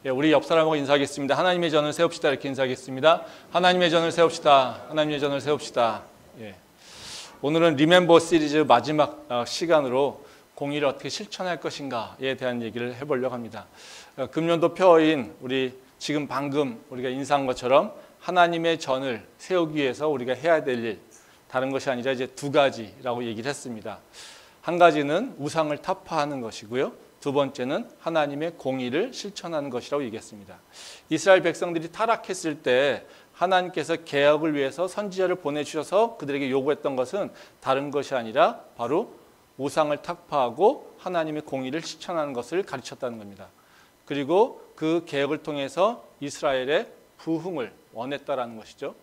예, 우리 옆 사람하고 인사하겠습니다. 하나님의 전을 세웁시다. 이렇게 인사하겠습니다. 하나님의 전을 세웁시다. 하나님의 전을 세웁시다. 예. 오늘은 리멤버 시리즈 마지막 시간으로 공의를 어떻게 실천할 것인가에 대한 얘기를 해보려고 합니다. 금년도 표어인 우리 지금 방금 우리가 인사한 것처럼 하나님의 전을 세우기 위해서 우리가 해야 될 일, 다른 것이 아니라 이제 두 가지라고 얘기를 했습니다. 한 가지는 우상을 타파하는 것이고요. 두 번째는 하나님의 공의를 실천하는 것이라고 얘기했습니다. 이스라엘 백성들이 타락했을 때 하나님께서 개혁을 위해서 선지자를 보내주셔서 그들에게 요구했던 것은 다른 것이 아니라 바로 우상을 타파하고 하나님의 공의를 실천하는 것을 가르쳤다는 겁니다. 그리고 그 개혁을 통해서 이스라엘의 부흥을 원했다라는 것이죠.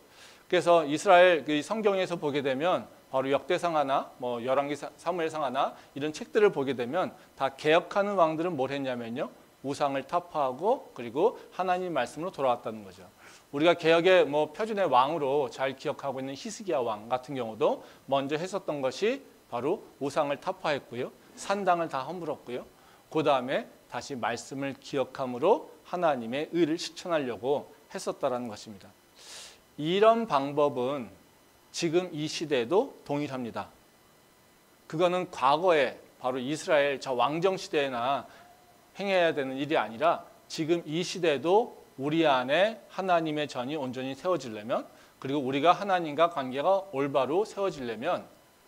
그래서 이스라엘 성경에서 보게 되면 바로 역대상 하나, 열왕기 사무엘상 하나 이런 책들을 보게 되면 다 개혁하는 왕들은 뭘 했냐면요, 우상을 타파하고 그리고 하나님 말씀으로 돌아왔다는 거죠. 우리가 개혁의 표준의 왕으로 잘 기억하고 있는 히스기야 왕 같은 경우도 먼저 했었던 것이 바로 우상을 타파했고요, 산당을 다 허물었고요, 그 다음에 다시 말씀을 기억함으로 하나님의 의를 실천하려고 했었다라는 것입니다. 이런 방법은 지금 이 시대에도 동일합니다. 그거는 과거에 바로 이스라엘 저 왕정 시대에나 행해야 되는 일이 아니라 지금 이 시대에도 우리 안에 하나님의 전이 온전히 세워지려면, 그리고 우리가 하나님과 관계가 올바로 세워지려면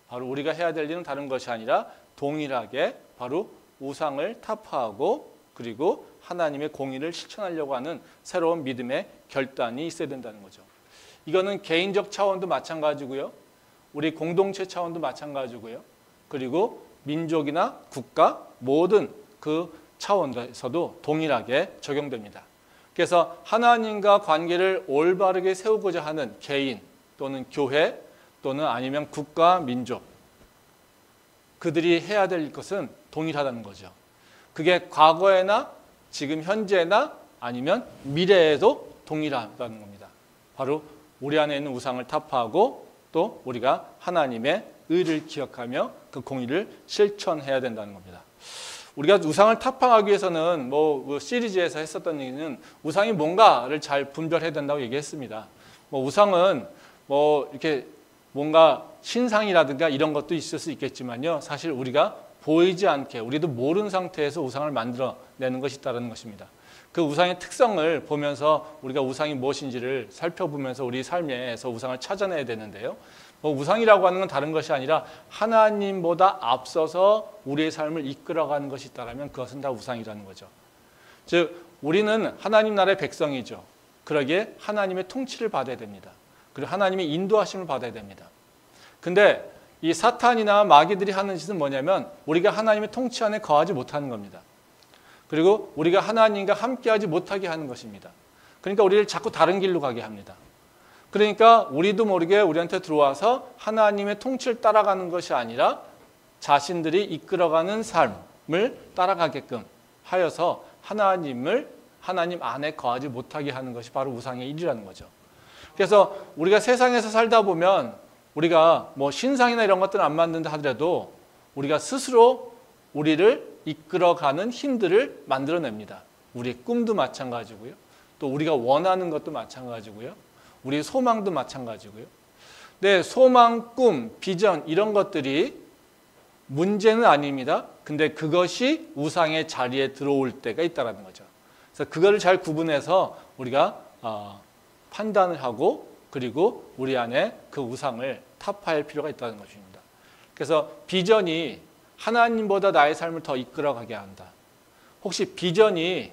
바로 우리가 해야 될 일은 다른 것이 아니라 동일하게 바로 우상을 타파하고 그리고 하나님의 공의를 실천하려고 하는 새로운 믿음의 결단이 있어야 된다는 거죠. 이거는 개인적 차원도 마찬가지고요, 우리 공동체 차원도 마찬가지고요, 그리고 민족이나 국가 모든 그 차원에서도 동일하게 적용됩니다. 그래서 하나님과 관계를 올바르게 세우고자 하는 개인 또는 교회 또는 아니면 국가, 민족, 그들이 해야 될 것은 동일하다는 거죠. 그게 과거에나 지금 현재나 아니면 미래에도 동일하다는 겁니다. 바로 우리 안에 있는 우상을 타파하고 또 우리가 하나님의 의를 기억하며 그 공의를 실천해야 된다는 겁니다. 우리가 우상을 타파하기 위해서는 시리즈에서 했었던 얘기는 우상이 뭔가를 잘 분별해야 된다고 얘기했습니다. 우상은 이렇게 뭔가 신상이라든가 이런 것도 있을 수 있겠지만요, 사실 우리가 보이지 않게 우리도 모르는 상태에서 우상을 만들어내는 것이 있다는 것입니다. 그 우상의 특성을 보면서 우리가 우상이 무엇인지를 살펴보면서 우리 삶에서 우상을 찾아내야 되는데요, 우상이라고 하는 건 다른 것이 아니라 하나님보다 앞서서 우리의 삶을 이끌어가는 것이 있다면 그것은 다 우상이라는 거죠. 즉 우리는 하나님 나라의 백성이죠. 그러기에 하나님의 통치를 받아야 됩니다. 그리고 하나님의 인도하심을 받아야 됩니다. 근데 이 사탄이나 마귀들이 하는 짓은 뭐냐면 우리가 하나님의 통치 안에 거하지 못하는 겁니다. 그리고 우리가 하나님과 함께하지 못하게 하는 것입니다. 그러니까 우리를 자꾸 다른 길로 가게 합니다. 그러니까 우리도 모르게 우리한테 들어와서 하나님의 통치를 따라가는 것이 아니라 자신들이 이끌어가는 삶을 따라가게끔 하여서 하나님 안에 거하지 못하게 하는 것이 바로 우상의 일이라는 거죠. 그래서 우리가 세상에서 살다 보면 우리가 신상이나 이런 것들은 안 만든다 하더라도 우리가 스스로 우리를 이끌어가는 힘들을 만들어냅니다. 우리의 꿈도 마찬가지고요, 또 우리가 원하는 것도 마찬가지고요, 우리의 소망도 마찬가지고요. 네, 소망, 꿈, 비전 이런 것들이 문제는 아닙니다. 근데 그것이 우상의 자리에 들어올 때가 있다는 거죠. 그래서 그거를 잘 구분해서 우리가 판단을 하고 그리고 우리 안에 그 우상을 타파할 필요가 있다는 것입니다. 그래서 비전이 하나님보다 나의 삶을 더 이끌어가게 한다. 혹시 비전이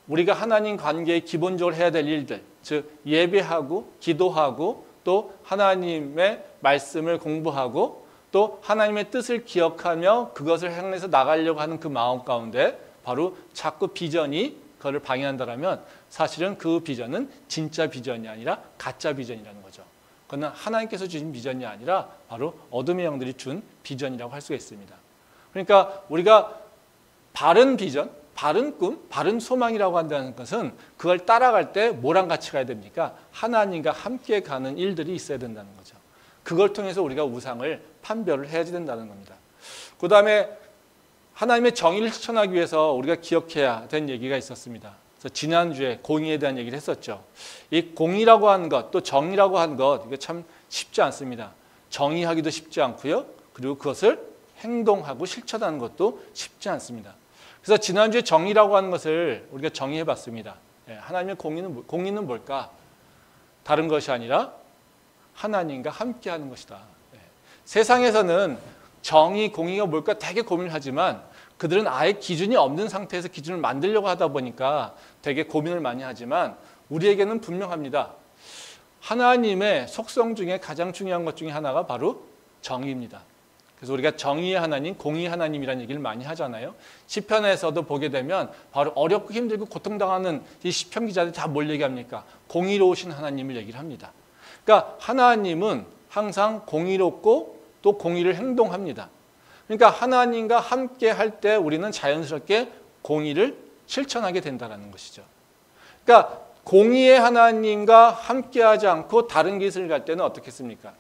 우리가 하나님 관계에 기본적으로 해야 될 일들, 즉 예배하고 기도하고 또 하나님의 말씀을 공부하고 또 하나님의 뜻을 기억하며 그것을 향해서 나가려고 하는 그 마음 가운데 바로 자꾸 비전이 그거를 방해한다면 사실은 그 비전은 진짜 비전이 아니라 가짜 비전이라는 거죠. 그건 하나님께서 주신 비전이 아니라 바로 어둠의 영들이 준 비전이라고 할 수가 있습니다. 그러니까 우리가 바른 비전, 바른 꿈, 바른 소망이라고 한다는 것은 그걸 따라갈 때 뭐랑 같이 가야 됩니까? 하나님과 함께 가는 일들이 있어야 된다는 거죠. 그걸 통해서 우리가 우상을 판별을 해야 된다는 겁니다. 그 다음에 하나님의 정의를 실천하기 위해서 우리가 기억해야 된 얘기가 있었습니다. 그래서 지난주에 공의에 대한 얘기를 했었죠. 이 공의라고 하는 것, 또 정의라고 하는 것, 이거 참 쉽지 않습니다. 정의하기도 쉽지 않고요. 그리고 그것을 행동하고 실천하는 것도 쉽지 않습니다. 그래서 지난주에 정의라고 하는 것을 우리가 정의해 봤습니다. 하나님의 공의는 뭘까? 다른 것이 아니라 하나님과 함께하는 것이다. 세상에서는 정의, 공의가 뭘까 되게 고민을 하지만 그들은 아예 기준이 없는 상태에서 기준을 만들려고 하다 보니까 되게 고민을 많이 하지만 우리에게는 분명합니다. 하나님의 속성 중에 가장 중요한 것 중에 하나가 바로 정의입니다. 그래서 우리가 정의의 하나님, 공의의 하나님이라는 얘기를 많이 하잖아요. 시편에서도 보게 되면 바로 어렵고 힘들고 고통당하는 이 시편 기자들이 다 뭘 얘기합니까? 공의로우신 하나님을 얘기를 합니다. 그러니까 하나님은 항상 공의롭고 또 공의를 행동합니다. 그러니까 하나님과 함께 할 때 우리는 자연스럽게 공의를 실천하게 된다는 것이죠. 그러니까 공의의 하나님과 함께하지 않고 다른 길을 갈 때는 어떻겠습니까?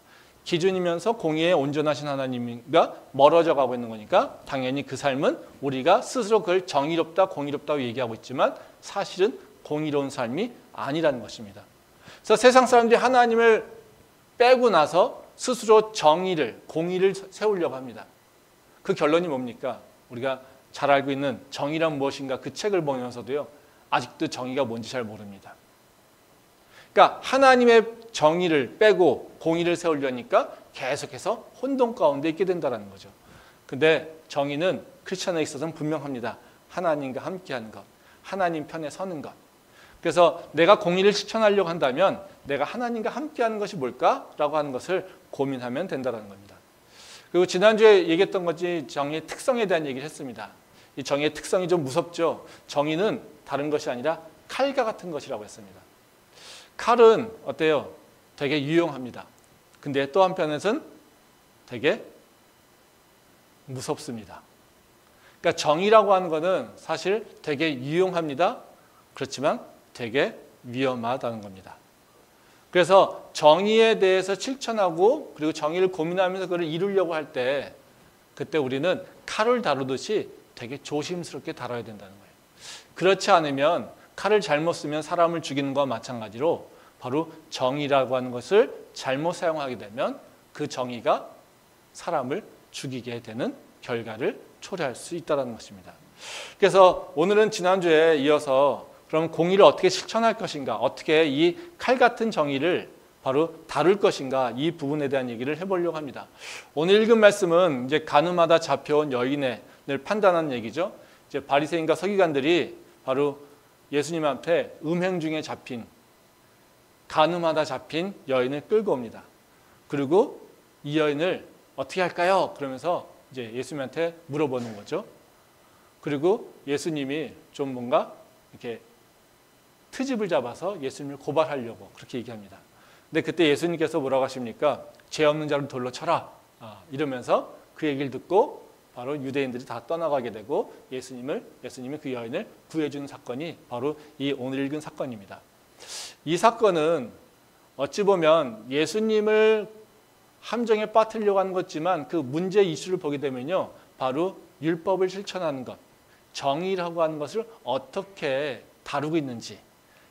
기준이면서 공의에 온전하신 하나님과 멀어져 가고 있는 거니까 당연히 그 삶은 우리가 스스로 그걸 정의롭다, 공의롭다고 얘기하고 있지만 사실은 공의로운 삶이 아니라는 것입니다. 그래서 세상 사람들이 하나님을 빼고 나서 스스로 정의를, 공의를 세우려고 합니다. 그 결론이 뭡니까? 우리가 잘 알고 있는 정의란 무엇인가 그 책을 보면서도요. 아직도 정의가 뭔지 잘 모릅니다. 그러니까 하나님의 정의를 빼고 공의를 세우려니까 계속해서 혼돈 가운데 있게 된다는 거죠. 근데 정의는 크리스천에 있어서는 분명합니다. 하나님과 함께하는 것, 하나님 편에 서는 것. 그래서 내가 공의를 실천하려고 한다면 내가 하나님과 함께하는 것이 뭘까라고 하는 것을 고민하면 된다는 겁니다. 그리고 지난주에 얘기했던 것이 정의의 특성에 대한 얘기를 했습니다. 이 정의의 특성이 좀 무섭죠. 정의는 다른 것이 아니라 칼과 같은 것이라고 했습니다. 칼은 어때요? 되게 유용합니다. 근데 또 한편에서는 되게 무섭습니다. 그러니까 정의라고 하는 것은 사실 되게 유용합니다. 그렇지만 되게 위험하다는 겁니다. 그래서 정의에 대해서 실천하고 그리고 정의를 고민하면서 그걸 이루려고 할 때 그때 우리는 칼을 다루듯이 되게 조심스럽게 다뤄야 된다는 거예요. 그렇지 않으면 칼을 잘못 쓰면 사람을 죽이는 것과 마찬가지로 바로 정의라고 하는 것을 잘못 사용하게 되면 그 정의가 사람을 죽이게 되는 결과를 초래할 수 있다는 것입니다. 그래서 오늘은 지난주에 이어서 그럼 공의를 어떻게 실천할 것인가, 어떻게 이 칼 같은 정의를 바로 다룰 것인가 이 부분에 대한 얘기를 해보려고 합니다. 오늘 읽은 말씀은 이제 간음하다 잡혀온 여인을 판단하는 얘기죠. 이제 바리새인과 서기관들이 바로 예수님한테 음행 중에 잡힌 간음하다 잡힌 여인을 끌고 옵니다. 그리고 이 여인을 어떻게 할까요? 그러면서 이제 예수님한테 물어보는 거죠. 그리고 예수님이 좀 뭔가 이렇게 트집을 잡아서 예수님을 고발하려고 그렇게 얘기합니다. 근데 그때 예수님께서 뭐라고 하십니까? 죄 없는 자를 돌로 쳐라. 이러면서 그 얘기를 듣고 바로 유대인들이 다 떠나가게 되고 예수님이 그 여인을 구해주는 사건이 바로 이 오늘 읽은 사건입니다. 이 사건은 어찌 보면 예수님을 함정에 빠뜨리려고 하는 것지만 그 문제 이슈를 보게 되면요. 바로 율법을 실천하는 것, 정의라고 하는 것을 어떻게 다루고 있는지,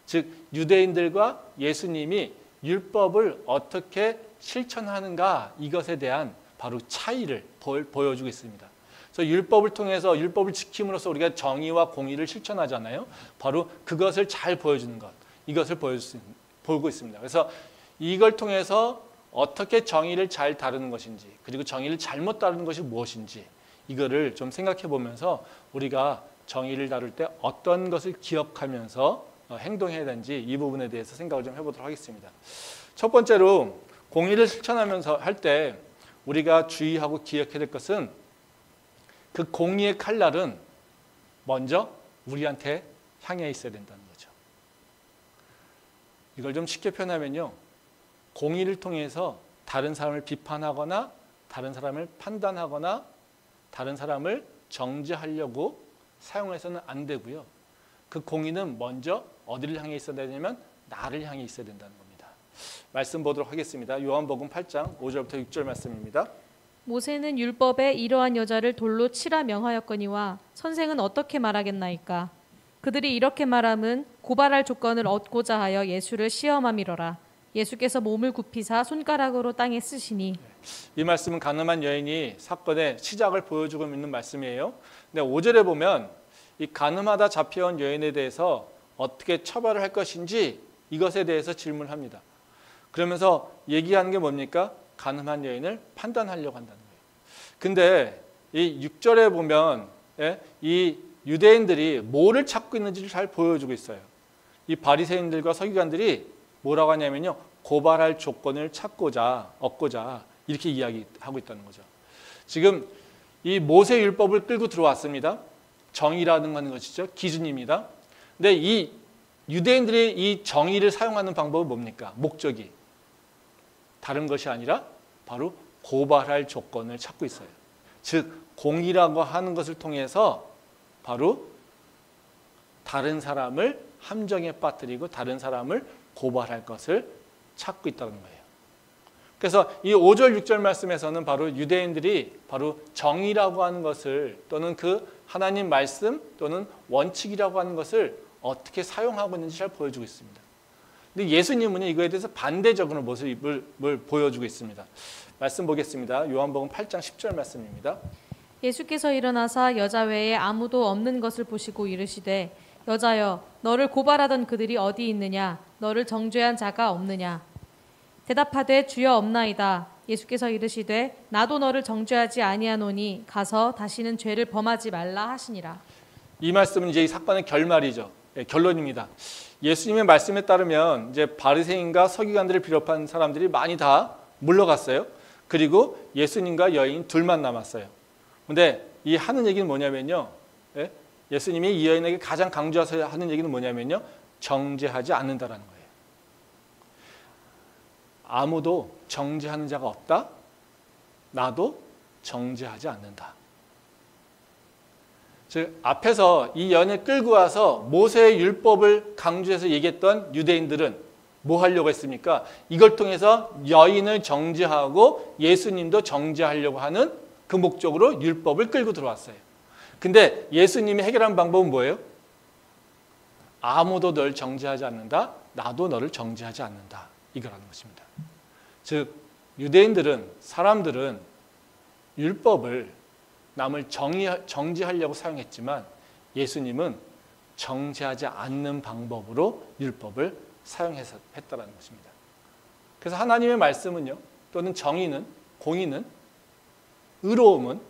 즉 유대인들과 예수님이 율법을 어떻게 실천하는가 이것에 대한 바로 차이를 보여주고 있습니다. 그래서 율법을 통해서 율법을 지킴으로써 우리가 정의와 공의를 실천하잖아요. 바로 그것을 잘 보여주는 것, 이것을 보고 있습니다. 그래서 이걸 통해서 어떻게 정의를 잘 다루는 것인지 그리고 정의를 잘못 다루는 것이 무엇인지 이거를 좀 생각해 보면서 우리가 정의를 다룰 때 어떤 것을 기억하면서 행동해야 되는지 이 부분에 대해서 생각을 좀 해보도록 하겠습니다. 첫 번째로 공의를 실천하면서 할 때 우리가 주의하고 기억해야 될 것은 그 공의의 칼날은 먼저 우리한테 향해 있어야 된다는 거죠. 이걸 좀 쉽게 표현하면요. 공의를 통해서 다른 사람을 비판하거나 다른 사람을 판단하거나 다른 사람을 정죄하려고 사용해서는 안 되고요. 그 공의는 먼저 어디를 향해 있어야 되냐면 나를 향해 있어야 된다는 겁니다. 말씀 보도록 하겠습니다. 요한복음 8장 5절부터 6절 말씀입니다. 모세는 율법에 이러한 여자를 돌로 치라 명하였거니와 선생은 어떻게 말하겠나이까? 그들이 이렇게 말함은 고발할 조건을 얻고자 하여 예수를 시험함이로라. 예수께서 몸을 굽히사 손가락으로 땅에 쓰시니. 이 말씀은 가늠한 여인이 사건의 시작을 보여주고 있는 말씀이에요. 근데 5절에 보면 이 가늠하다 잡혀온 여인에 대해서 어떻게 처벌을 할 것인지 이것에 대해서 질문합니다. 그러면서 얘기하는 게 뭡니까? 가늠한 여인을 판단하려고 한다는 거예요. 근데 이 6절에 보면 이 유대인들이 뭐를 찾고 있는지를 잘 보여주고 있어요. 이 바리새인들과 서기관들이 뭐라고 하냐면요, 고발할 조건을 얻고자 이렇게 이야기하고 있다는 거죠. 지금 이 모세 율법을 끌고 들어왔습니다. 정의라는 것이죠, 기준입니다. 근데 이 유대인들이 이 정의를 사용하는 방법은 뭡니까? 목적이 다른 것이 아니라 바로 고발할 조건을 찾고 있어요. 즉 공의라고 하는 것을 통해서 바로 다른 사람을 함정에 빠뜨리고 다른 사람을 고발할 것을 찾고 있다는 거예요. 그래서 이 5절 6절 말씀에서는 바로 유대인들이 바로 정의라고 하는 것을 또는 그 하나님 말씀 또는 원칙이라고 하는 것을 어떻게 사용하고 있는지 잘 보여주고 있습니다. 근데 예수님은 이거에 대해서 반대적인 모습을 보여주고 있습니다. 말씀 보겠습니다. 요한복음 8장 10절 말씀입니다. 예수께서 일어나사 여자 외에 아무도 없는 것을 보시고 이르시되 여자여 너를 고발하던 그들이 어디 있느냐 너를 정죄한 자가 없느냐. 대답하되 주여 없나이다. 예수께서 이르시되 나도 너를 정죄하지 아니하노니 가서 다시는 죄를 범하지 말라 하시니라. 이 말씀은 이제 이 사건의 결말이죠. 결론입니다. 예수님의 말씀에 따르면 이제 바리새인과 서기관들을 비롯한 사람들이 많이 다 물러갔어요. 그리고 예수님과 여인 둘만 남았어요. 근데 이 하는 얘기는 뭐냐면요, 예수님이 이 여인에게 가장 강조해서 하는 얘기는 뭐냐면요, 정죄하지 않는다라는 거예요. 아무도 정죄하는 자가 없다. 나도 정죄하지 않는다. 즉 앞에서 이 여인을 끌고 와서 모세의 율법을 강조해서 얘기했던 유대인들은 뭐 하려고 했습니까? 이걸 통해서 여인을 정죄하고 예수님도 정죄하려고 하는 그 목적으로 율법을 끌고 들어왔어요. 근데 예수님이 해결한 방법은 뭐예요? 아무도 널 정죄하지 않는다. 나도 너를 정죄하지 않는다. 이거라는 것입니다. 즉 유대인들은 사람들은 율법을 남을 정죄하려고 사용했지만 예수님은 정죄하지 않는 방법으로 율법을 사용했다는 것입니다. 그래서 하나님의 말씀은요, 또는 정의는, 공의는, 의로움은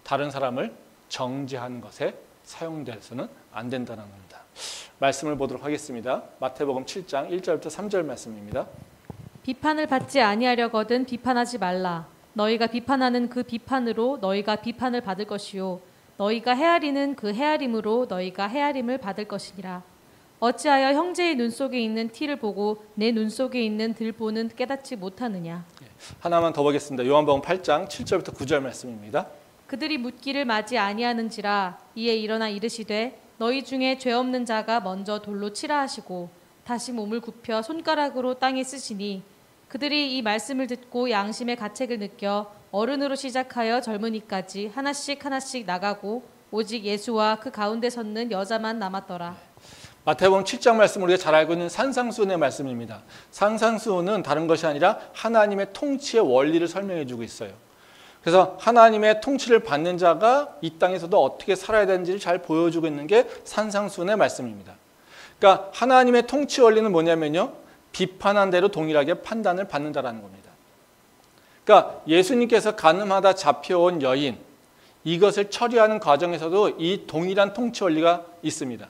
다른 사람을 정죄하는 것에 사용돼서는 안 된다는 겁니다. 말씀을 보도록 하겠습니다. 마태복음 7장 1절부터 3절 말씀입니다. 비판을 받지 아니하려거든 비판하지 말라. 너희가 비판하는 그 비판으로 너희가 비판을 받을 것이요 너희가 헤아리는 그 헤아림으로 너희가 헤아림을 받을 것이니라. 어찌하여 형제의 눈 속에 있는 티를 보고 내 눈 속에 있는 들보는 깨닫지 못하느냐. 하나만 더 보겠습니다. 요한복음 8장 7절부터 9절 말씀입니다. 그들이 묻기를 맞이 아니하는지라. 이에 일어나 이르시되 너희 중에 죄 없는 자가 먼저 돌로 치라 하시고 다시 몸을 굽혀 손가락으로 땅에 쓰시니 그들이 이 말씀을 듣고 양심의 가책을 느껴 어른으로 시작하여 젊은이까지 하나씩 나가고 오직 예수와 그 가운데 섰는 여자만 남았더라. 마태복음 7장 말씀 우리가 잘 알고 있는 산상수훈의 말씀입니다. 산상수훈은 다른 것이 아니라 하나님의 통치의 원리를 설명해 주고 있어요. 그래서 하나님의 통치를 받는 자가 이 땅에서도 어떻게 살아야 되는지를 잘 보여주고 있는 게 산상수훈의 말씀입니다. 그러니까 하나님의 통치 원리는 뭐냐면요, 비판한 대로 동일하게 판단을 받는다라는 겁니다. 그러니까 예수님께서 간음하다 잡혀온 여인, 이것을 처리하는 과정에서도 이 동일한 통치 원리가 있습니다.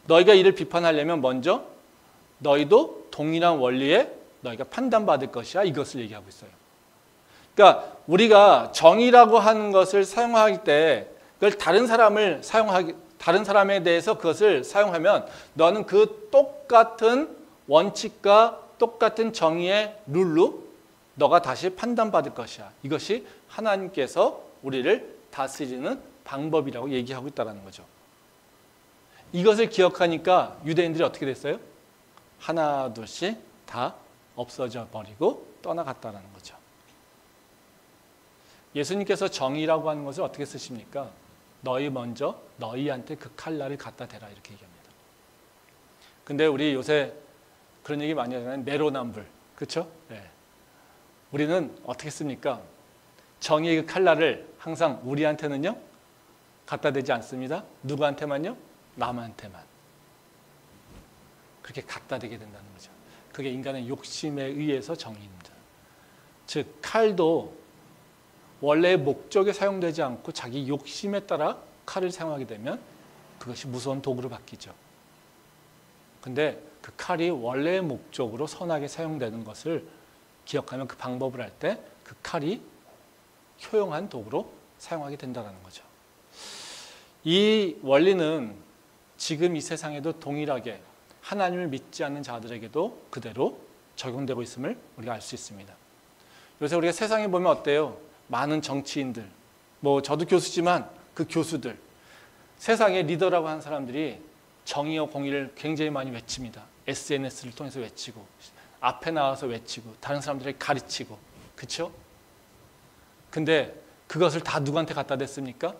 너희가 이를 비판하려면 먼저 너희도 동일한 원리에 너희가 판단받을 것이야, 이것을 얘기하고 있어요. 그러니까 우리가 정의라고 하는 것을 사용할 때 그걸 다른 사람에 대해서 그것을 사용하면 너는 그 똑같은 원칙과 똑같은 정의의 룰로 너가 다시 판단받을 것이야. 이것이 하나님께서 우리를 다스리는 방법이라고 얘기하고 있다는 거죠. 이것을 기억하니까 유대인들이 어떻게 됐어요? 하나 둘씩 다 없어져 버리고 떠나갔다는 거죠. 예수님께서 정의라고 하는 것을 어떻게 쓰십니까? 너희 먼저 너희한테 그 칼날을 갖다 대라 이렇게 얘기합니다. 근데 우리 요새 그런 얘기 많이 하잖아요. 내로남불. 그렇죠? 네. 우리는 어떻게 씁니까? 정의의 그 칼날을 항상 우리한테는요 갖다 대지 않습니다. 누구한테만요? 남한테만. 그렇게 갖다 대게 된다는 거죠. 그게 인간의 욕심에 의해서 정의입니다. 즉 칼도 원래의 목적에 사용되지 않고 자기 욕심에 따라 칼을 사용하게 되면 그것이 무서운 도구로 바뀌죠. 근데 그 칼이 원래의 목적으로 선하게 사용되는 것을 기억하면 그 방법을 할 때 그 칼이 효용한 도구로 사용하게 된다는 거죠. 이 원리는 지금 이 세상에도 동일하게 하나님을 믿지 않는 자들에게도 그대로 적용되고 있음을 우리가 알 수 있습니다. 요새 우리가 세상에 보면 어때요? 많은 정치인들, 뭐 저도 교수지만 그 교수들, 세상의 리더라고 하는 사람들이 정의와 공의를 굉장히 많이 외칩니다. SNS를 통해서 외치고 앞에 나와서 외치고 다른 사람들에게 가르치고 그렇죠? 근데 그것을 다 누구한테 갖다 댔습니까?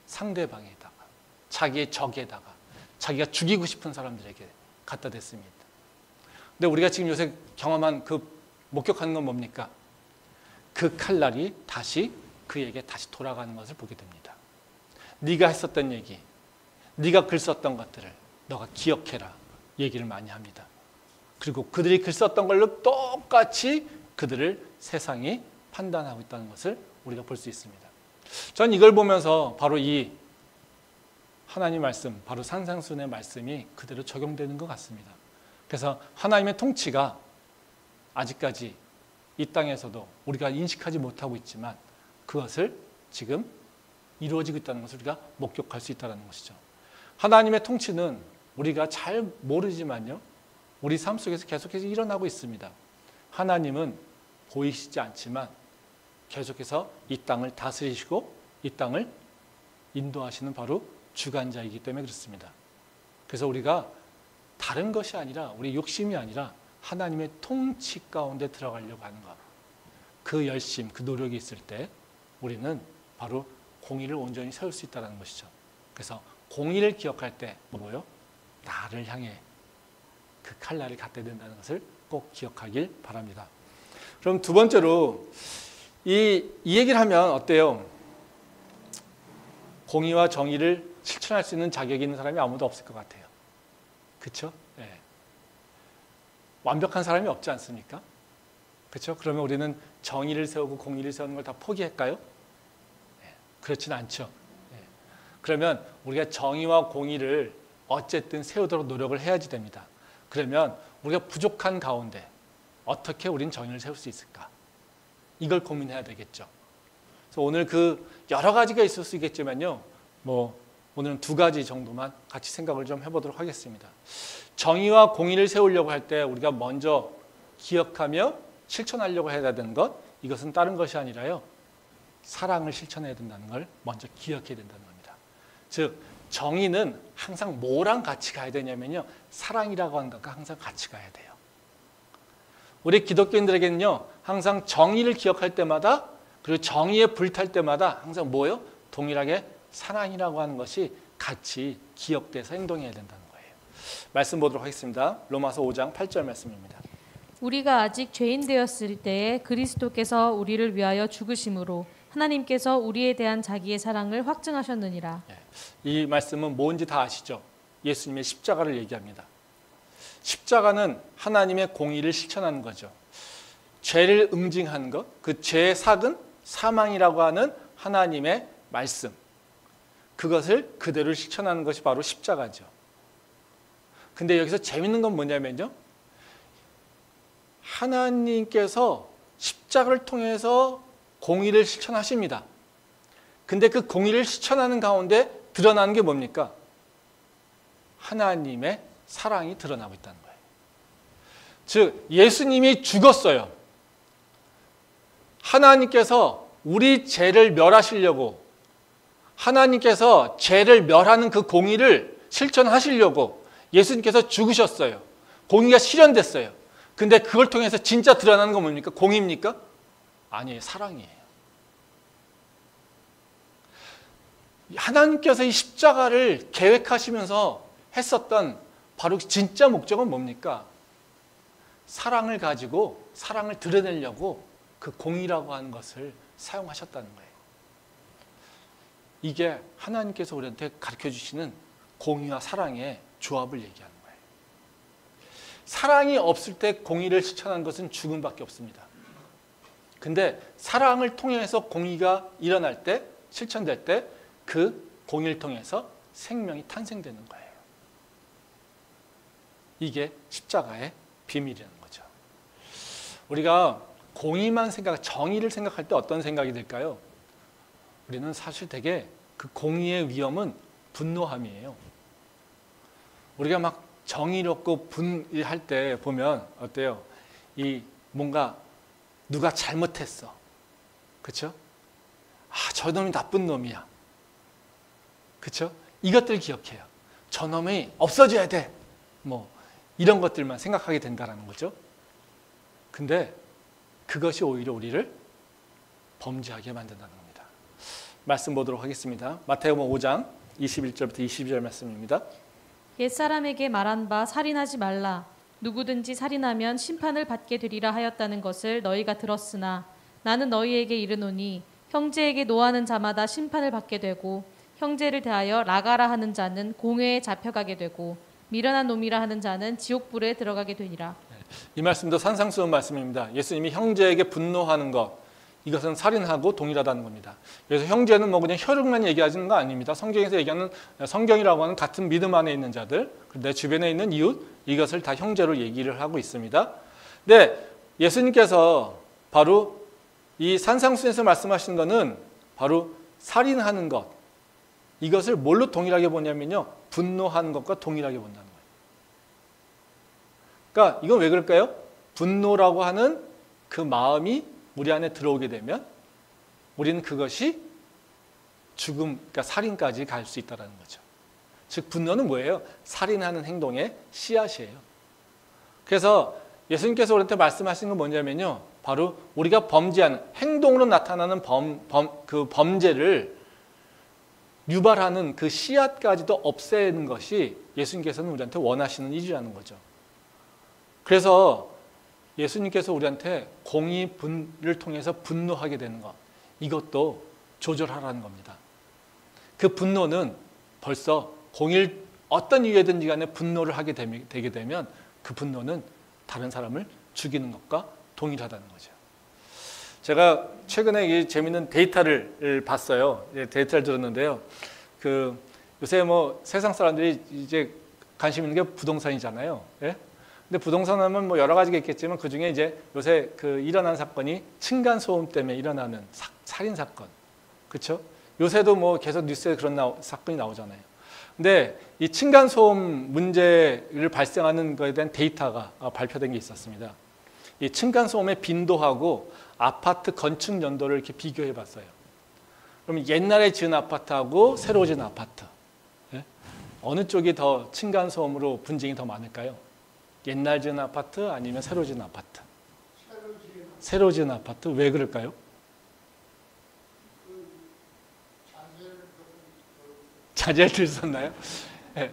상대방에다가 자기의 적에다가 자기가 죽이고 싶은 사람들에게 갖다 댔습니다. 근데 우리가 지금 요새 경험한 목격하는 건 뭡니까? 그 칼날이 다시 그에게 다시 돌아가는 것을 보게 됩니다. 네가 했었던 얘기, 네가 글 썼던 것들을 너가 기억해라 얘기를 많이 합니다. 그리고 그들이 글 썼던 걸로 똑같이 그들을 세상이 판단하고 있다는 것을 우리가 볼 수 있습니다. 전 이걸 보면서 바로 이 하나님 말씀, 바로 산상수훈의 말씀이 그대로 적용되는 것 같습니다. 그래서 하나님의 통치가 아직까지 이 땅에서도 우리가 인식하지 못하고 있지만 그것을 지금 이루어지고 있다는 것을 우리가 목격할 수 있다는 것이죠. 하나님의 통치는 우리가 잘 모르지만요, 우리 삶 속에서 계속해서 일어나고 있습니다. 하나님은 보이시지 않지만 계속해서 이 땅을 다스리시고 이 땅을 인도하시는 바로 주관자이기 때문에 그렇습니다. 그래서 우리가 다른 것이 아니라 우리 욕심이 아니라 하나님의 통치 가운데 들어가려고 하는 것, 그 열심, 그 노력이 있을 때 우리는 바로 공의를 온전히 세울 수 있다는 것이죠. 그래서 공의를 기억할 때 뭐예요? 나를 향해 그 칼날을 갖다 된다는 것을 꼭 기억하길 바랍니다. 그럼 두 번째로 이 얘기를 하면 어때요? 공의와 정의를 실천할 수 있는 자격이 있는 사람이 아무도 없을 것 같아요. 그렇죠? 네. 완벽한 사람이 없지 않습니까? 그렇죠? 그러면 우리는 정의를 세우고 공의를 세우는 걸 다 포기할까요? 네. 그렇지는 않죠. 네. 그러면 우리가 정의와 공의를 어쨌든 세우도록 노력을 해야지 됩니다. 그러면 우리가 부족한 가운데 어떻게 우리는 정의를 세울 수 있을까? 이걸 고민해야 되겠죠. 그래서 오늘 그 여러 가지가 있을 수 있겠지만요. 오늘은 두 가지 정도만 같이 생각을 좀 해보도록 하겠습니다. 정의와 공의를 세우려고 할 때 우리가 먼저 기억하며 실천하려고 해야 되는 것, 이것은 다른 것이 아니라요, 사랑을 실천해야 된다는 걸 먼저 기억해야 된다는 겁니다. 즉 정의는 항상 뭐랑 같이 가야 되냐면요, 사랑이라고 하는 것과 항상 같이 가야 돼요. 우리 기독교인들에게는요, 항상 정의를 기억할 때마다, 그리고 정의에 불탈 때마다 항상 뭐예요? 동일하게 사랑이라고 하는 것이 같이 기억돼서 행동해야 된다는 거예요. 말씀 보도록 하겠습니다. 로마서 5장 8절 말씀입니다. 우리가 아직 죄인 되었을 때에 그리스도께서 우리를 위하여 죽으심으로 하나님께서 우리에 대한 자기의 사랑을 확증하셨느니라. 이 말씀은 뭔지 다 아시죠? 예수님의 십자가를 얘기합니다. 십자가는 하나님의 공의를 실천하는 거죠. 죄를 응징하는 것, 그 죄의 삭은 사망이라고 하는 하나님의 말씀, 그것을 그대로 실천하는 것이 바로 십자가죠. 근데 여기서 재밌는 건 뭐냐면요, 하나님께서 십자가를 통해서 공의를 실천하십니다. 근데 그 공의를 실천하는 가운데 드러나는 게 뭡니까? 하나님의 사랑이 드러나고 있다는 거예요. 즉 예수님이 죽었어요. 하나님께서 우리 죄를 멸하시려고, 하나님께서 죄를 멸하는 그 공의를 실천하시려고 예수님께서 죽으셨어요. 공의가 실현됐어요. 근데 그걸 통해서 진짜 드러나는 건 뭡니까? 공의입니까? 아니에요. 사랑이에요. 하나님께서 이 십자가를 계획하시면서 했었던 바로 진짜 목적은 뭡니까? 사랑을 가지고 사랑을 드러내려고 그 공의라고 하는 것을 사용하셨다는 거예요. 이게 하나님께서 우리한테 가르쳐 주시는 공의와 사랑의 조합을 얘기하는 거예요. 사랑이 없을 때 공의를 실천하는 것은 죽음밖에 없습니다. 근데 사랑을 통해서 공의가 일어날 때, 실천될 때 그 공의를 통해서 생명이 탄생되는 거예요. 이게 십자가의 비밀이라는 거죠. 우리가 공의만 정의를 생각할 때 어떤 생각이 들까요? 우리는 사실 되게 그 공의의 위험은 분노함이에요. 우리가 막 정의롭고 분할 때 보면 어때요? 이 뭔가 누가 잘못했어. 그렇죠? 저놈이 나쁜 놈이야. 그렇죠? 이것들 기억해요. 저놈이 없어져야 돼. 뭐 이런 것들만 생각하게 된다는 거죠. 근데 그것이 오히려 우리를 범죄하게 만든다는 겁니다. 말씀 보도록 하겠습니다. 마태복음 5장 21절부터 22절 말씀입니다. 옛사람에게 말한 바 살인하지 말라. 누구든지 살인하면 심판을 받게 되리라 하였다는 것을 너희가 들었으나 나는 너희에게 이르노니 형제에게 노하는 자마다 심판을 받게 되고 형제를 대하여 라가라 하는 자는 공회에 잡혀가게 되고 미련한 놈이라 하는 자는 지옥불에 들어가게 되리라. 이 말씀도 산상수훈 말씀입니다. 예수님이 형제에게 분노하는 것, 이것은 살인하고 동일하다는 겁니다. 그래서 형제는 뭐 그냥 혈육만 얘기하시는 거 아닙니다. 성경에서 얘기하는 성경이라고 하는 같은 믿음 안에 있는 자들, 내 주변에 있는 이웃, 이것을 다 형제로 얘기를 하고 있습니다. 근데 예수님께서 바로 이 산상수훈에서 말씀하시는 것은 바로 살인하는 것, 이것을 뭘로 동일하게 보냐면요, 분노하는 것과 동일하게 본다는 거예요. 그러니까 이건 왜 그럴까요? 분노라고 하는 그 마음이 우리 안에 들어오게 되면 우리는 그것이 죽음, 그러니까 살인까지 갈 수 있다는 거죠. 즉 분노는 뭐예요? 살인하는 행동의 씨앗이에요. 그래서 예수님께서 우리한테 말씀하신 건 뭐냐면요, 바로 우리가 범죄하는 행동으로 나타나는 그 범죄를 유발하는 그 씨앗까지도 없애는 것이 예수님께서는 우리한테 원하시는 일이라는 거죠. 그래서 예수님께서 우리한테 공의를 통해서 분노하게 되는 것, 이것도 조절하라는 겁니다. 그 분노는 벌써 공의를 어떤 이유에든지 간에 분노를 하게 되게 되면 그 분노는 다른 사람을 죽이는 것과 동일하다는 거죠. 제가 최근에 이 재미있는 데이터를 봤어요. 데이터를 들었는데요. 요새 뭐 세상 사람들이 이제 관심 있는 게 부동산이잖아요. 예? 근데 부동산 하면 뭐 여러 가지가 있겠지만 그 중에 이제 요새 일어난 사건이 층간소음 때문에 일어나는 살인 사건. 그렇죠? 요새도 뭐 계속 뉴스에 그런 사건이 나오잖아요. 근데 이 층간소음 문제를 발생하는 것에 대한 데이터가 발표된 게 있었습니다. 이 층간소음의 빈도하고 아파트 건축 연도를 이렇게 비교해 봤어요. 그럼 옛날에 지은 아파트하고 새로 지은 아파트, 예? 어느 쪽이 더 층간소음으로 분쟁이 더 많을까요? 옛날 지은 아파트 아니면 새로 지은 아파트? 새로 지은 아파트. 왜 그럴까요? 자재를 들었나요? 예.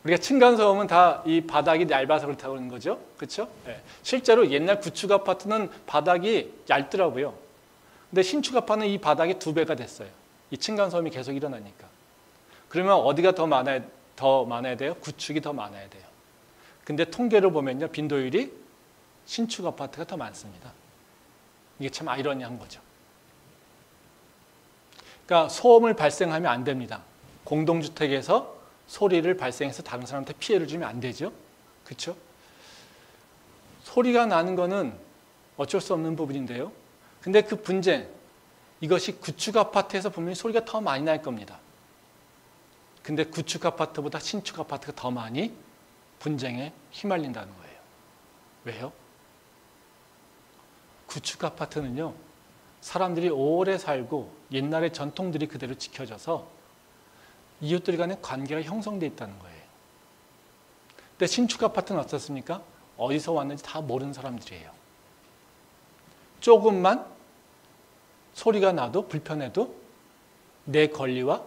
우리가 층간소음은 다 이 바닥이 얇아서 그렇다고 하는 거죠. 그렇죠? 예. 실제로 옛날 구축 아파트는 바닥이 얇더라고요. 근데 신축 아파트는 이 바닥이 2배가 됐어요. 이 층간소음이 계속 일어나니까. 그러면 어디가 더 많아야 돼요? 구축이 더 많아야 돼요. 근데 통계로 보면요, 빈도율이 신축 아파트가 더 많습니다. 이게 참 아이러니한 거죠. 그러니까 소음을 발생하면 안 됩니다. 공동주택에서 소리를 발생해서 다른 사람한테 피해를 주면 안 되죠. 그렇죠? 소리가 나는 거는 어쩔 수 없는 부분인데요. 근데 그 분쟁, 이것이 구축 아파트에서 분명히 소리가 더 많이 날 겁니다. 근데 구축 아파트보다 신축 아파트가 더 많이 분쟁에 휘말린다는 거예요. 왜요? 구축 아파트는요, 사람들이 오래 살고 옛날의 전통들이 그대로 지켜져서 이웃들 간의 관계가 형성되어 있다는 거예요. 근데 신축 아파트는 어떻습니까? 어디서 왔는지 다 모르는 사람들이에요. 조금만 소리가 나도 불편해도 내 권리와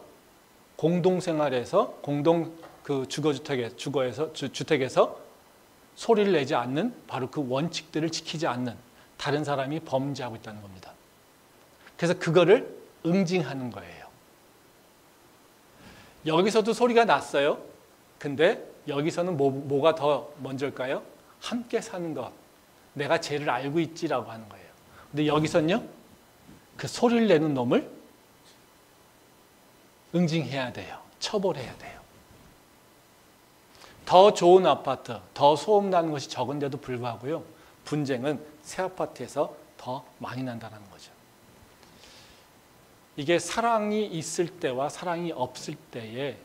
공동생활에서 공동 그 주택에서 소리를 내지 않는 바로 그 원칙들을 지키지 않는 다른 사람이 범죄하고 있다는 겁니다. 그래서 그거를 응징하는 거예요. 여기서도 소리가 났어요. 근데 여기서는 뭐가 더 먼저일까요? 함께 사는 것. 내가 죄를 알고 있지라고 하는 거예요. 근데 여기서는요, 그 소리를 내는 놈을 응징해야 돼요. 처벌해야 돼요. 더 좋은 아파트, 더 소음 나는 것이 적은데도 불구하고요, 분쟁은 새 아파트에서 더 많이 난다는 거죠. 이게 사랑이 있을 때와 사랑이 없을 때의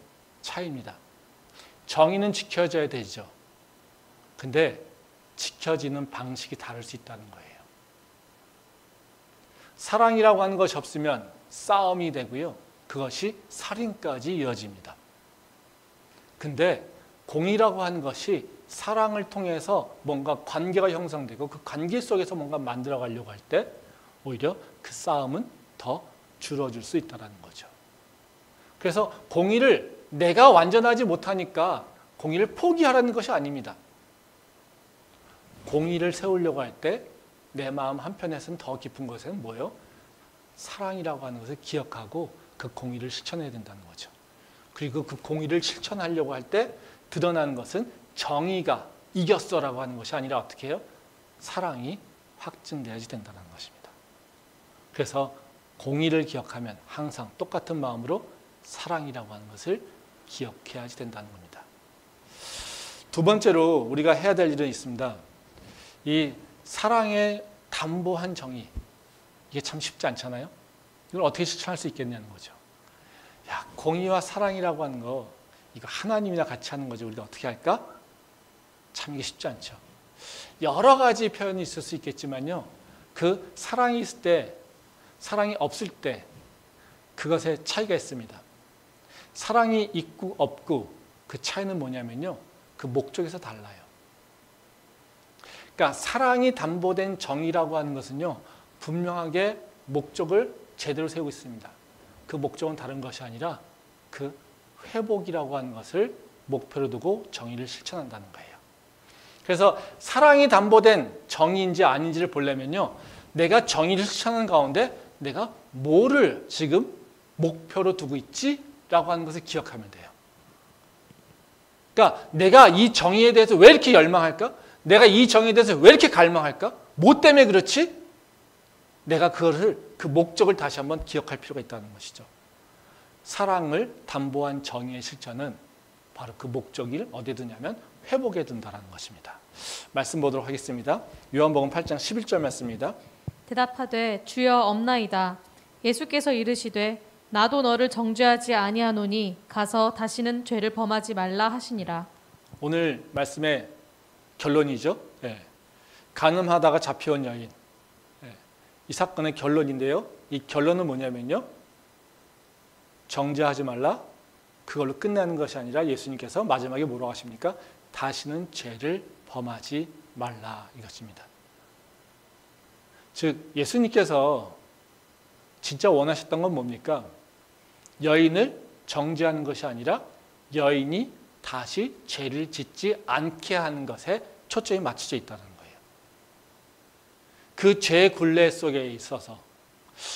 차이입니다. 정의는 지켜져야 되죠. 근데 지켜지는 방식이 다를 수 있다는 거예요. 사랑이라고 하는 것이 없으면 싸움이 되고요, 그것이 살인까지 이어집니다. 근데 공의라고 하는 것이 사랑을 통해서 뭔가 관계가 형성되고 그 관계 속에서 뭔가 만들어가려고 할 때 오히려 그 싸움은 더 줄어들 수 있다는 거죠. 그래서 공의를 내가 완전하지 못하니까 공의를 포기하라는 것이 아닙니다. 공의를 세우려고 할 때 내 마음 한편에서는 더 깊은 것은 뭐예요? 사랑이라고 하는 것을 기억하고 그 공의를 실천해야 된다는 거죠. 그리고 그 공의를 실천하려고 할 때 드러나는 것은 정의가 이겼어라고 하는 것이 아니라 어떻게 해요? 사랑이 확증되어야지 된다는 것입니다. 그래서 공의를 기억하면 항상 똑같은 마음으로 사랑이라고 하는 것을 기억해야지 된다는 겁니다. 두 번째로 우리가 해야 될 일은 있습니다. 이 사랑의 담보한 정의, 이게 참 쉽지 않잖아요. 이걸 어떻게 실천할 수 있겠냐는 거죠. 야, 공의와 사랑이라고 하는 거, 이거 하나님이랑 같이 하는 거지 우리가 어떻게 할까? 참 이게 쉽지 않죠. 여러 가지 표현이 있을 수 있겠지만요, 그 사랑이 있을 때, 사랑이 없을 때 그것에 차이가 있습니다. 사랑이 있고 없고 그 차이는 뭐냐면요, 그 목적에서 달라요. 그러니까 사랑이 담보된 정의라고 하는 것은요, 분명하게 목적을 제대로 세우고 있습니다. 그 목적은 다른 것이 아니라 그 회복이라고 하는 것을 목표로 두고 정의를 실천한다는 거예요. 그래서 사랑이 담보된 정의인지 아닌지를 보려면요, 내가 정의를 실천하는 가운데 내가 뭐를 지금 목표로 두고 있지라고 하는 것을 기억하면 돼요. 그러니까 내가 이 정의에 대해서 왜 이렇게 열망할까? 내가 이 정의에 대해서 왜 이렇게 갈망할까? 뭐 때문에 그렇지? 내가 그 목적을 다시 한번 기억할 필요가 있다는 것이죠. 사랑을 담보한 정의의 실천은 바로 그 목적을 어디에 두냐면 회복에 둔다는 것입니다. 말씀 보도록 하겠습니다. 요한복음 8장 11절 말씀입니다. 대답하되 주여 없나이다. 예수께서 이르시되 나도 너를 정죄하지 아니하노니 가서 다시는 죄를 범하지 말라 하시니라. 오늘 말씀의 결론이죠. 네. 간음하다가 잡혀온 여인. 네. 이 사건의 결론인데요. 이 결론은 뭐냐면요, 정죄하지 말라, 그걸로 끝나는 것이 아니라 예수님께서 마지막에 뭐라고 하십니까? 다시는 죄를 범하지 말라, 이것입니다. 즉 예수님께서 진짜 원하셨던 건 뭡니까? 여인을 정죄하는 것이 아니라 여인이 다시 죄를 짓지 않게 하는 것에 초점이 맞춰져 있다는 거예요. 그 죄 굴레 속에 있어서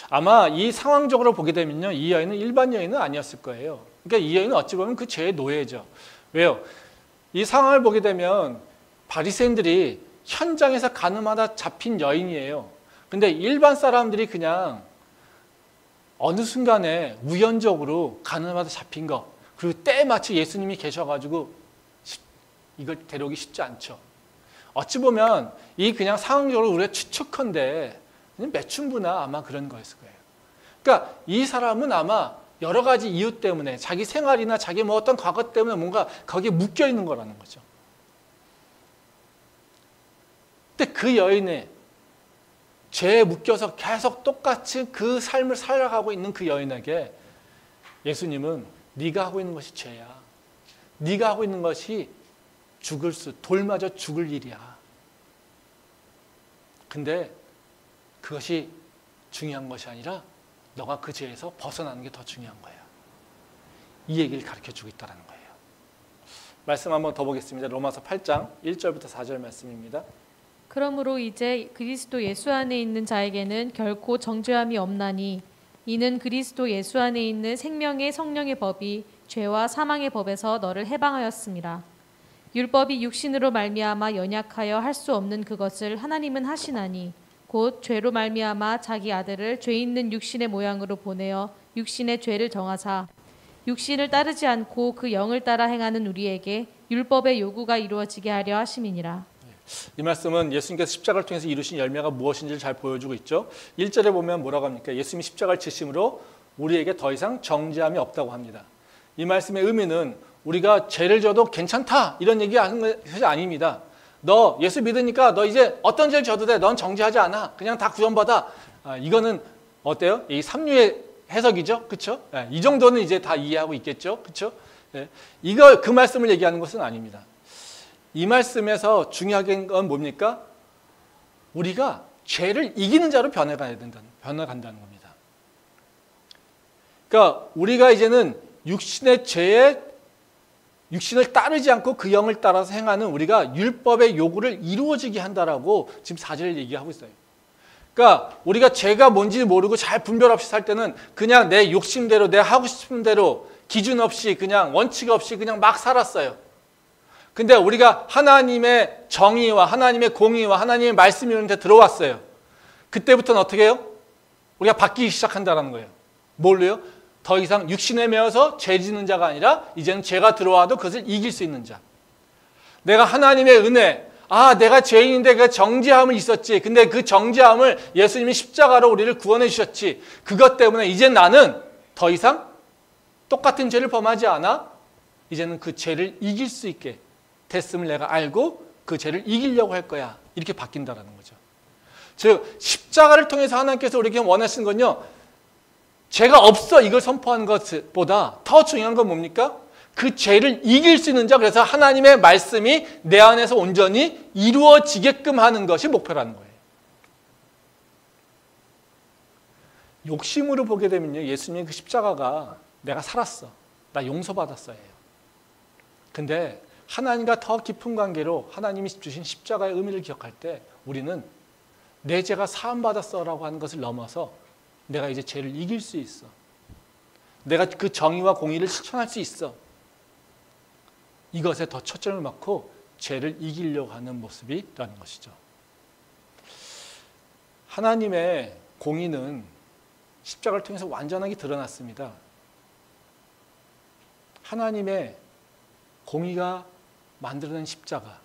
아마 이 상황적으로 보게 되면요, 이 여인은 일반 여인은 아니었을 거예요. 그러니까 이 여인은 어찌 보면 그 죄의 노예죠. 왜요? 이 상황을 보게 되면 바리새인들이 현장에서 간음하다 잡힌 여인이에요. 근데 일반 사람들이 그냥 어느 순간에 우연적으로 간음하다 잡힌 거, 그리고 때마치 예수님이 계셔가지고 이걸 데려오기 쉽지 않죠. 어찌 보면 이 그냥 상황적으로 우리가 추측컨대 매춘부나 아마 그런 거였을 거예요. 그러니까 이 사람은 아마 여러 가지 이유 때문에 자기 생활이나 자기 뭐 어떤 과거 때문에 뭔가 거기에 묶여 있는 거라는 거죠. 근데 그 여인의 죄에 묶여서 계속 똑같이 그 삶을 살아가고 있는 그 여인에게 예수님은 네가 하고 있는 것이 죄야. 네가 하고 있는 것이 돌맞아 죽을 일이야. 근데 그것이 중요한 것이 아니라 너가 그 죄에서 벗어나는 게 더 중요한 거야. 이 얘기를 가르쳐주고 있다는 거예요. 말씀 한번 더 보겠습니다. 로마서 8장 1절부터 4절 말씀입니다. 그러므로 이제 그리스도 예수 안에 있는 자에게는 결코 정죄함이 없나니 이는 그리스도 예수 안에 있는 생명의 성령의 법이 죄와 사망의 법에서 너를 해방하였습니다. 율법이 육신으로 말미암아 연약하여 할 수 없는 그것을 하나님은 하시나니 곧 죄로 말미암아 자기 아들을 죄 있는 육신의 모양으로 보내어 육신의 죄를 정하사 육신을 따르지 않고 그 영을 따라 행하는 우리에게 율법의 요구가 이루어지게 하려 하심이니라. 이 말씀은 예수님께서 십자가를 통해서 이루신 열매가 무엇인지를 잘 보여주고 있죠. 1절에 보면 뭐라고 합니까? 예수님이 십자가를 지심으로 우리에게 더 이상 정죄함이 없다고 합니다. 이 말씀의 의미는 우리가 죄를 져도 괜찮다 이런 얘기 하는 것이 아닙니다. 너 예수 믿으니까 너 이제 어떤 죄를 져도 돼. 넌 정죄하지 않아. 그냥 다 구원받아. 이거는 어때요? 이 삼류의 해석이죠. 그렇죠? 이 정도는 이제 다 이해하고 있겠죠. 그렇죠? 이거 그 말씀을 얘기하는 것은 아닙니다. 이 말씀에서 중요한 건 뭡니까? 우리가 죄를 이기는 자로 변해간다는 겁니다. 그러니까 우리가 이제는 육신의 죄에 육신을 따르지 않고 그 영을 따라서 행하는 우리가 율법의 요구를 이루어지게 한다라고 지금 4절에 얘기하고 있어요. 그러니까 우리가 죄가 뭔지 모르고 잘 분별 없이 살 때는 그냥 내 욕심대로 내 하고 싶은 대로 기준 없이 그냥 원칙 없이 그냥 막 살았어요. 근데 우리가 하나님의 정의와 하나님의 공의와 하나님의 말씀이 이런 데 들어왔어요. 그때부터는 어떻게 해요? 우리가 바뀌기 시작한다는 거예요. 뭘로요? 더 이상 육신에 매여서 죄 짓는 자가 아니라 이제는 죄가 들어와도 그것을 이길 수 있는 자. 내가 하나님의 은혜, 내가 죄인인데 그 정죄함을 있었지. 근데 그 정죄함을 예수님이 십자가로 우리를 구원해 주셨지. 그것 때문에 이제 나는 더 이상 똑같은 죄를 범하지 않아. 이제는 그 죄를 이길 수 있게 됐음을 내가 알고 그 죄를 이기려고 할 거야. 이렇게 바뀐다는 거죠. 즉 십자가를 통해서 하나님께서 우리에게 원하시는 건요. 죄가 없어 이걸 선포하는 것보다 더 중요한 건 뭡니까? 그 죄를 이길 수 있는 자. 그래서 하나님의 말씀이 내 안에서 온전히 이루어지게끔 하는 것이 목표라는 거예요. 욕심으로 보게 되면요. 예수님의 그 십자가가 내가 살았어. 나 용서받았어요. 근데 하나님과 더 깊은 관계로 하나님이 주신 십자가의 의미를 기억할 때 우리는 내 죄가 사함받았어라고 하는 것을 넘어서 내가 이제 죄를 이길 수 있어. 내가 그 정의와 공의를 실천할 수 있어. 이것에 더 초점을 맞고 죄를 이기려고 하는 모습이라는 것이죠. 하나님의 공의는 십자가를 통해서 완전하게 드러났습니다. 하나님의 공의가 만들어낸 십자가,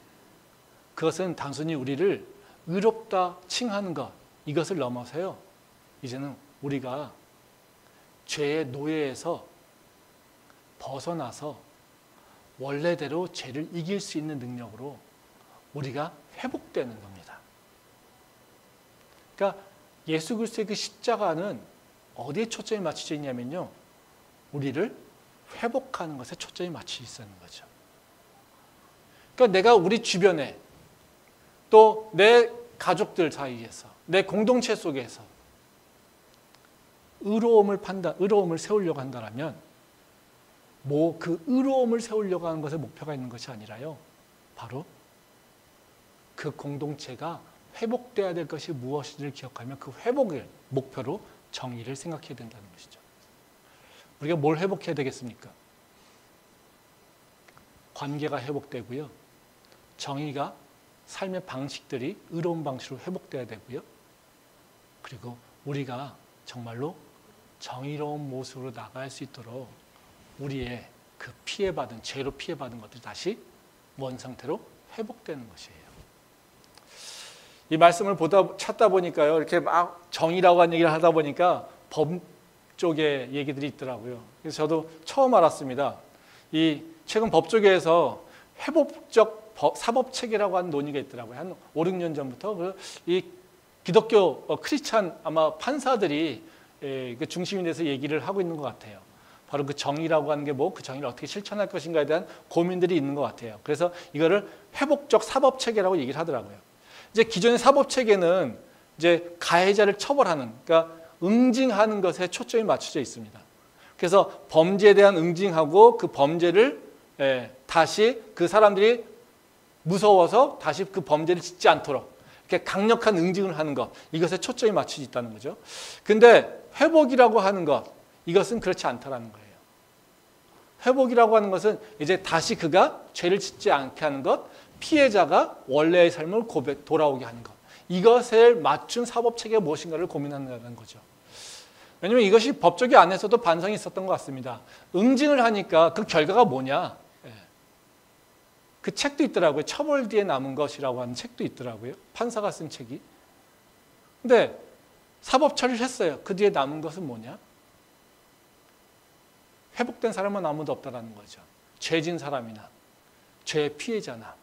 그것은 단순히 우리를 의롭다 칭하는 것, 이것을 넘어서요. 이제는 우리가 죄의 노예에서 벗어나서 원래대로 죄를 이길 수 있는 능력으로 우리가 회복되는 겁니다. 그러니까 예수 그리스도의 그 십자가는 어디에 초점이 맞춰져 있냐면요. 우리를 회복하는 것에 초점이 맞춰져 있는 거죠. 그러니까 내가 우리 주변에 또 내 가족들 사이에서 내 공동체 속에서 의로움을 세우려고 한다면 그 의로움을 세우려고 하는 것에 목표가 있는 것이 아니라요. 바로 그 공동체가 회복돼야 될 것이 무엇인지를 기억하며 그 회복을 목표로 정의를 생각해야 된다는 것이죠. 우리가 뭘 회복해야 되겠습니까? 관계가 회복되고요. 정의가 삶의 방식들이 의로운 방식으로 회복돼야 되고요. 그리고 우리가 정말로 정의로운 모습으로 나갈 수 있도록 우리의 그 죄로 피해받은 것들이 다시 원상태로 회복되는 것이에요. 이 말씀을 찾다 보니까요. 이렇게 막 정의라고 하는 얘기를 하다 보니까 법 쪽의 얘기들이 있더라고요. 그래서 저도 처음 알았습니다. 최근 법조계에서 회복적 사법체계라고 하는 논의가 있더라고요. 한 5, 6년 전부터. 이 기독교 크리스찬 아마 판사들이 그 중심이 돼서 얘기를 하고 있는 것 같아요. 바로 그 정의라고 하는 게 그 정의를 어떻게 실천할 것인가에 대한 고민들이 있는 것 같아요. 그래서 이거를 회복적 사법체계라고 얘기를 하더라고요. 이제 기존의 사법체계는 이제 가해자를 처벌하는, 그러니까 응징하는 것에 초점이 맞춰져 있습니다. 그래서 범죄에 대한 응징하고 그 범죄를 다시 그 사람들이 무서워서 다시 그 범죄를 짓지 않도록 이렇게 강력한 응징을 하는 것, 이것에 초점이 맞춰져 있다는 거죠. 근데 회복이라고 하는 것, 이것은 그렇지 않다라는 거예요. 회복이라고 하는 것은 이제 다시 그가 죄를 짓지 않게 하는 것, 피해자가 원래의 삶을 돌아오게 하는 것, 이것을 맞춘 사법체계가 무엇인가를 고민한다는 거죠. 왜냐하면 이것이 법조계 안에서도 반성이 있었던 것 같습니다. 응징을 하니까 그 결과가 뭐냐. 그 책도 있더라고요. 처벌 뒤에 남은 것이라고 하는 책도 있더라고요. 판사가 쓴 책이. 근데 사법 처리를 했어요. 그 뒤에 남은 것은 뭐냐? 회복된 사람은 아무도 없다라는 거죠. 죄진 사람이나 죄의 피해자나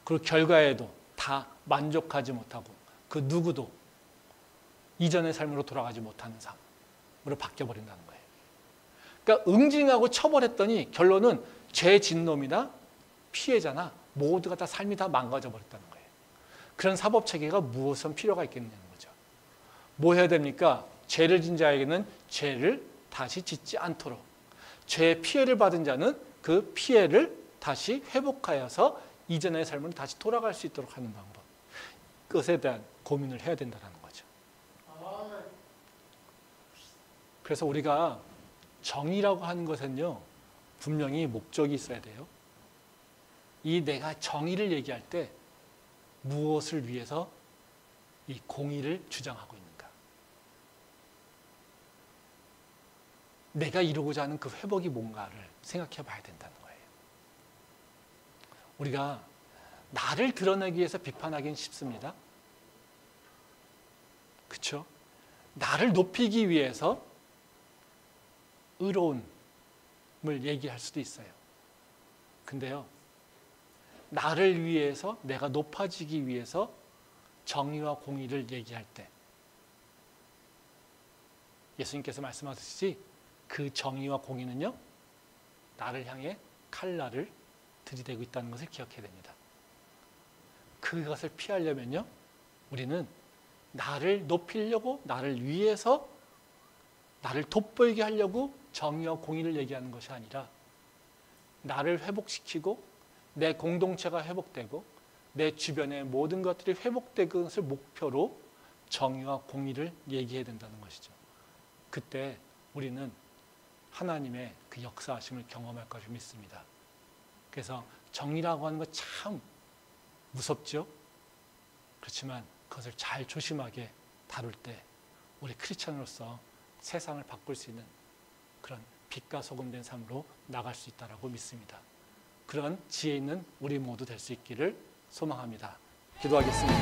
그리고 결과에도 다 만족하지 못하고 그 누구도 이전의 삶으로 돌아가지 못하는 삶으로 바뀌어버린다는 거예요. 그러니까 응징하고 처벌했더니 결론은 죄진 놈이나 피해자나 모두가 다 삶이 다 망가져버렸다는 거예요. 그런 사법체계가 무엇은 필요가 있겠냐는 거죠. 뭐 해야 됩니까? 죄를 진 자에게는 죄를 다시 짓지 않도록, 죄의 피해를 받은 자는 그 피해를 다시 회복하여서 이전의 삶으로 다시 돌아갈 수 있도록 하는 방법, 그것에 대한 고민을 해야 된다는 거죠. 그래서 우리가 정의라고 하는 것은요, 분명히 목적이 있어야 돼요. 이 내가 정의를 얘기할 때 무엇을 위해서 이 공의를 주장하고 있는가? 내가 이루고자 하는 그 회복이 뭔가를 생각해 봐야 된다는 거예요. 우리가 나를 드러내기 위해서 비판하기는 쉽습니다. 그렇죠? 나를 높이기 위해서 의로움을 얘기할 수도 있어요. 근데요, 나를 위해서, 내가 높아지기 위해서 정의와 공의를 얘기할 때 예수님께서 말씀하시지, 그 정의와 공의는요, 나를 향해 칼날을 들이대고 있다는 것을 기억해야 됩니다. 그것을 피하려면요, 우리는 나를 높이려고, 나를 위해서, 나를 돋보이게 하려고 정의와 공의를 얘기하는 것이 아니라 나를 회복시키고 내 공동체가 회복되고 내 주변의 모든 것들이 회복되는 것을 목표로 정의와 공의를 얘기해야 된다는 것이죠. 그때 우리는 하나님의 그 역사하심을 경험할 것을 믿습니다. 그래서 정의라고 하는 것 참 무섭죠? 그렇지만 그것을 잘 조심하게 다룰 때 우리 크리스천으로서 세상을 바꿀 수 있는 그런 빛과 소금 된 삶으로 나갈 수 있다고 믿습니다. 그런 지혜 있는 우리 모두 될 수 있기를 소망합니다. 기도하겠습니다.